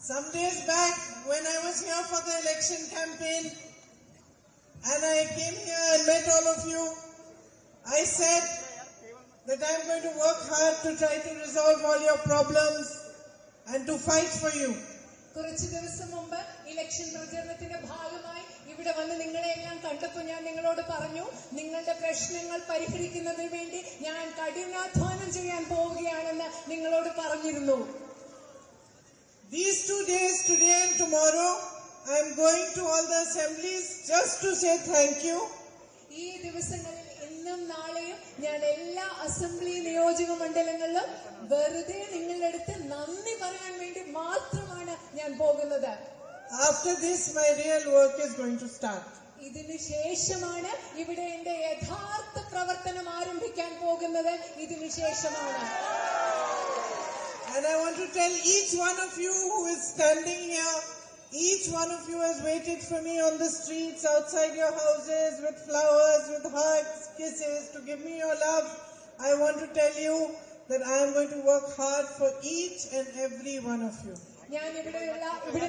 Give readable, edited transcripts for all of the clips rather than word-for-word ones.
Some days back, when I was here for the election campaign, and I came here and met all of you, I said that I'm going to work hard to try to resolve all your problems and to fight for you. കുറച്ച് ദിവസം മുമ്പ് election പ്രചരണത്തിന്റെ ഭാഗമായി ഇവിടെ വന്ന് നിങ്ങളെല്ലാം കണ്ടപ്പോൾ ഞാൻ നിങ്ങളോട് പറഞ്ഞു, നിങ്ങളുടെ പ്രശ്നങ്ങൾ പരിഹരിക്കുന്നതിന് വേണ്ടി ഞാൻ കഠിനാധ്വാനം ചെയ്യാൻ പോവുകയാണെന്ന് നിങ്ങളോട് പറഞ്ഞിരുന്നു. These 2 days, today and tomorrow, I'm going to all the assemblies just to say thank you. ഈ ദിവസങ്ങളിൽ ഇന്നും നാളെയും ഞാൻ എല്ലാ അസംബ്ലി നിയോജക മണ്ഡലങ്ങളിലും വെറുതെ നിങ്ങളുടെ അടുത്ത് നന്ദി പറയാൻ വേണ്ടി മാത്രമാണ് ഞാൻ പോകുന്നത്. After this, my real work is going to start. ഇതിനു ശേഷമാണ് ഇവിടെ എന്റെ യഥാർത്ഥ പ്രവർത്തനം ആരംഭിക്കാൻ പോകുന്നത്. ഇതിനു ശേഷമാണ്. And I want to tell each one of you who is standing here, each one of you has waited for me on the streets, outside your houses, with flowers, with hugs, kisses, to give me your love. I want to tell you that I am going to work hard for each and every one of you. ഞാൻ ഇവിടെ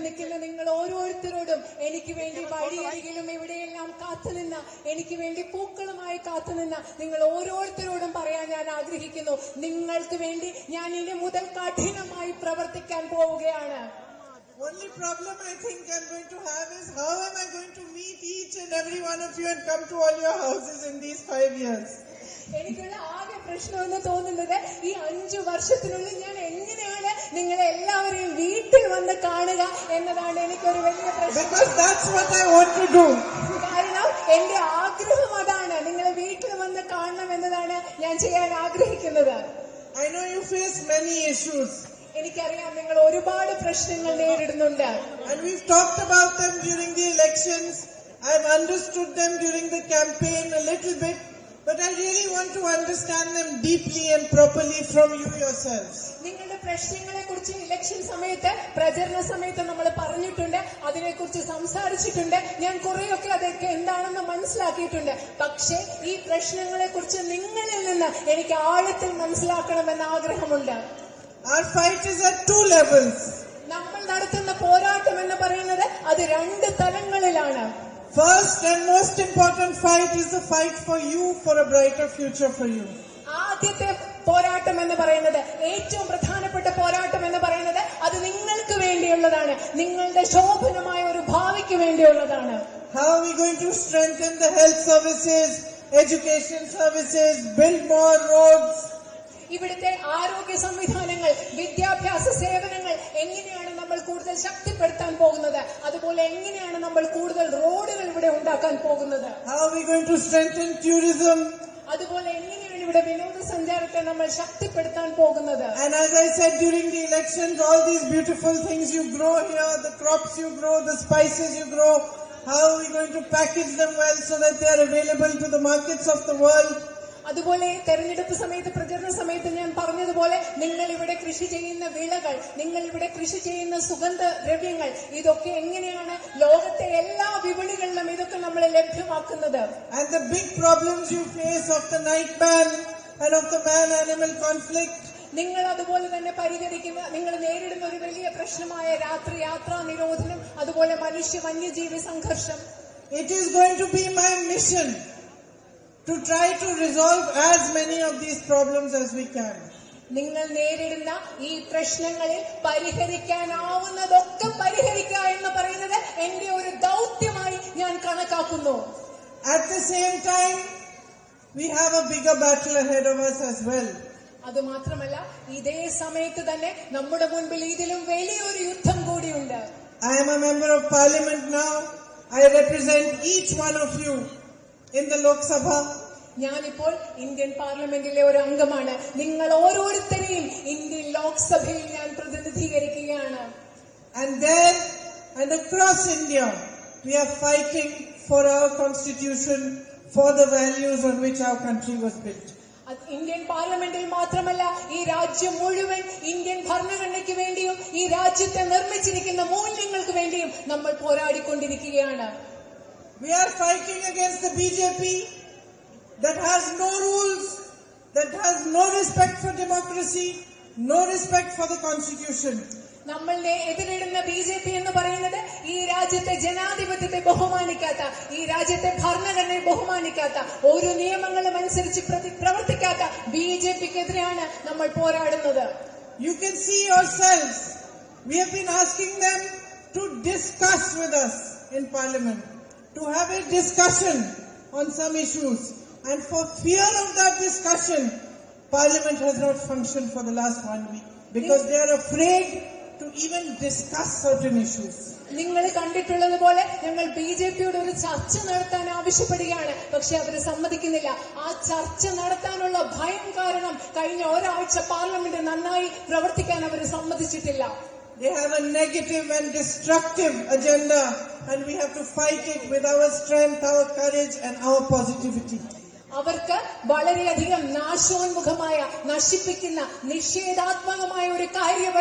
നിൽക്കുന്ന നിങ്ങൾ ഓരോരുത്തരോടും എനിക്ക് വേണ്ടി വഴിയരികിലും ഇവിടെയെല്ലാം കാത്തുനിന്ന, എനിക്ക് വേണ്ടി പൂക്കളുമായി കാത്തുനിന്ന നിങ്ങൾ ഓരോരുത്തരോടും പറയാൻ ഞാൻ ആഗ്രഹിക്കുന്നു, നിങ്ങൾക്ക് വേണ്ടി ഞാൻ ഇനി മുതൽ കഠിനമായി പ്രവർത്തിക്കാൻ പോവുകയാണ്. Only problem I think I'm going to have is how am I going to meet each and every one of you and come to all your houses in these 5 years. എനിക്കുള്ള ആകെ പ്രശ്നമെന്ന് തോന്നുന്നത് ഈ 5 വർഷത്തിനുള്ളിൽ ഞാൻ എങ്ങനെയാണ് നിങ്ങളെ എല്ലാവരെയും വീട്ടിൽ വന്ന് കാണുക എന്നതാണ് എനിക്കൊരു വലിയ പ്രശ്നം. Because that's what I want to do. കാരണം എന്റെ ആഗ്രഹം അതാണ്, നിങ്ങളെ വീട്ടിൽ വന്ന് കാണണം എന്നതാണ് ഞാൻ ചെയ്യാൻ ആഗ്രഹിക്കുന്നത്. I know you face many issues. എനിക്കറിയാം നിങ്ങൾ ഒരുപാട് പ്രശ്നങ്ങൾ നേരിടുന്നുണ്ട്. And we've talked about them during the elections. I've understood them during the campaign a little bit. But I really want to understand them deeply and properly from you yourselves. നിങ്ങളുടെ പ്രശ്നങ്ങളെ കുറിച്ച് election സമയത്ത്, പ്രചരണ സമയത്ത് നമ്മൾ പറഞ്ഞിട്ടുണ്ട്, അതിനെക്കുറിച്ച് സംസാരിച്ചിട്ടുണ്ട്. ഞാൻ കുറെയൊക്കെ അതൊക്കെ എന്താണെന്ന് മനസ്സിലാക്കിയിട്ടുണ്ട്. പക്ഷേ ഈ പ്രശ്നങ്ങളെ കുറിച്ച് നിങ്ങളിൽ നിന്ന് എനിക്ക് ആഴത്തിൽ മനസ്സിലാക്കണമെന്ന് ആഗ്രഹമുണ്ട്. Our fight is at 2 levels. നമ്മൾ നടത്തുന്ന പോരാട്ടം എന്ന് പറയുന്നത് അത് 2 തലങ്ങളിലാണ്. First and most important fight is the fight for you, for a brighter future for you. ആദ്യത്തെ പോരാട്ടം എന്ന് പറയുന്നത്, ഏറ്റവും പ്രധാനപ്പെട്ട പോരാട്ടം എന്ന് പറയുന്നത് അത് നിങ്ങൾക്ക് വേണ്ടിയുള്ളതാണ്, നിങ്ങളുടെ ശോഭനമായ ഒരു ഭാവിക്ക് വേണ്ടിയുള്ളതാണ്. How are we going to strengthen the health services, education services, build more roads? ഇവിടുത്തെ ആരോഗ്യ സംവിധാനങ്ങൾ, വിദ്യാഭ്യാസ സേവനങ്ങൾ എങ്ങനെയാണ് നമ്മൾ കൂടുതൽ ശക്തിപ്പെടുത്താൻ പോകുന്നത്, അതുപോലെ എങ്ങനെയാണ് നമ്മൾ കൂടുതൽ റോഡുകൾ ഇവിടെ ഉണ്ടാക്കാൻ പോകുന്നത്, How are we going to strengthen tourism? അതുപോലെ എങ്ങനെയാണ് ഇവിടെ വിനോദസഞ്ചാരത്തെ നമ്മൾ ശക്തിപ്പെടുത്താൻ പോകുന്നത്. And as I said during the elections, all these beautiful things you grow here, the crops you grow, the spices you grow, how are we going to package them well so that they are available to the markets of the world? അതുപോലെ തെരഞ്ഞെടുപ്പ് സമയത്ത്, പ്രചരണ സമയത്ത് ഞാൻ പറഞ്ഞതുപോലെ നിങ്ങൾ ഇവിടെ കൃഷി ചെയ്യുന്ന വിളകൾ, നിങ്ങൾ ഇവിടെ കൃഷി ചെയ്യുന്ന സുഗന്ധദ്രവ്യങ്ങൾ, ഇതൊക്കെ എങ്ങനെയാണ് ലോകത്തെ എല്ലാ വിപണികളിലും ഇതൊക്കെ നമ്മൾ ലഭ്യമാക്കുന്നത്. And the big problems you face of the night ban and of the man-animal conflict, നിങ്ങൾ അതുപോലെ തന്നെ പരിഹരിക്കുന്ന, നിങ്ങൾ നേരിടുന്ന ഒരു വലിയ പ്രശ്നമായ രാത്രി യാത്രാ നിരോധനം, അതുപോലെ മനുഷ്യ വന്യജീവി സംഘർഷം. it is going to be my mission to try to resolve as many of these problems as we can. നിങ്ങൾ നേരിടുന്ന ഈ പ്രശ്നങ്ങളിൽ പരിഹരിക്കാനാവുന്നതൊക്കെ പരിഹരിക്കുക എന്ന് പറയുന്നത് എന്റെ ഒരു ദൗത്യമായി ഞാൻ കണക്കാക്കുന്നു. At the same time, we have a bigger battle ahead of us as well. അത് മാത്രമല്ല, ഇതേ സമയത്ത് തന്നെ നമ്മുടെ മുൻപിൽ ഇതിലും വലിയൊരു യുദ്ധം കൂടിയുണ്ട്. I am a member of parliament now. I represent each one of you in the Lok Sabha. ഞാനിപ്പോൾ ഇന്ത്യൻ പാർലമെന്റിലെ ഒരു അംഗമാണ്. നിങ്ങൾ ഓരോരുത്തരെയും ഇന്ത്യൻ ലോക്സഭയിൽ ഞാൻ പ്രതിനിധീകരിക്കുകയാണ്. And there and across India, we are fighting for our constitution, for the values on which our country was built. Indian പാർലമെന്റിൽ മാത്രമല്ല, ഈ രാജ്യം മുഴുവൻ ഇന്ത്യൻ ഭരണഘടനയ്ക്ക് വേണ്ടിയും ഈ രാജ്യത്തെ നിർമ്മിച്ചിരിക്കുന്ന മൂല്യങ്ങൾക്ക് വേണ്ടിയും നമ്മൾ പോരാടിക്കൊണ്ടിരിക്കുകയാണ്. We are fighting against the BJP that has no rules, that has no respect for democracy, no respect for the constitution. നമ്മളുടെ എതിരിടുന്ന BJP എന്ന് പറയുന്നത് ഈ രാജ്യത്തെ ജനാധിപത്യത്തെ ബഹുമാനിക്കാത്ത, ഈ രാജ്യത്തെ ഭരണഘടനയെ ബഹുമാനിക്കാത്ത, ഓരോ നിയമങ്ങളും അനുസരിച്ച് പ്രവർത്തിക്കാത്ത BJPക്കെതിരെയാണ് നമ്മൾ പോരാടുന്നത്. You can see yourselves. We have been asking them to discuss with us in Parliament, to have a discussion on some issues. And for fear of that discussion, Parliament has not functioned for the last 1 week because they are afraid to even discuss certain issues. നിങ്ങൾ കണ്ടിട്ടുള്ളത് പോലെ ഞങ്ങൾ BJPയോട് ഒരു ചർച്ച നടത്താൻ ആവശ്യപ്പെടുകയാണ്. പക്ഷെ അവർ സമ്മതിക്കുന്നില്ല. ആ ചർച്ച നടത്താനുള്ള ഭയം കാരണം കഴിഞ്ഞ ഒരാഴ്ച പാർലമെന്റ് നന്നായി പ്രവർത്തിക്കാൻ അവർ സമ്മതിച്ചിട്ടില്ല. They have a negative and destructive agenda, and we have to fight it with our strength, our courage, and our positivity. അവർക്ക് വളരെയധികം നാശോന്മുഖമായ, നശിപ്പിക്കുന്ന, നിഷേധാത്മകമായ ഒരു കാര്യം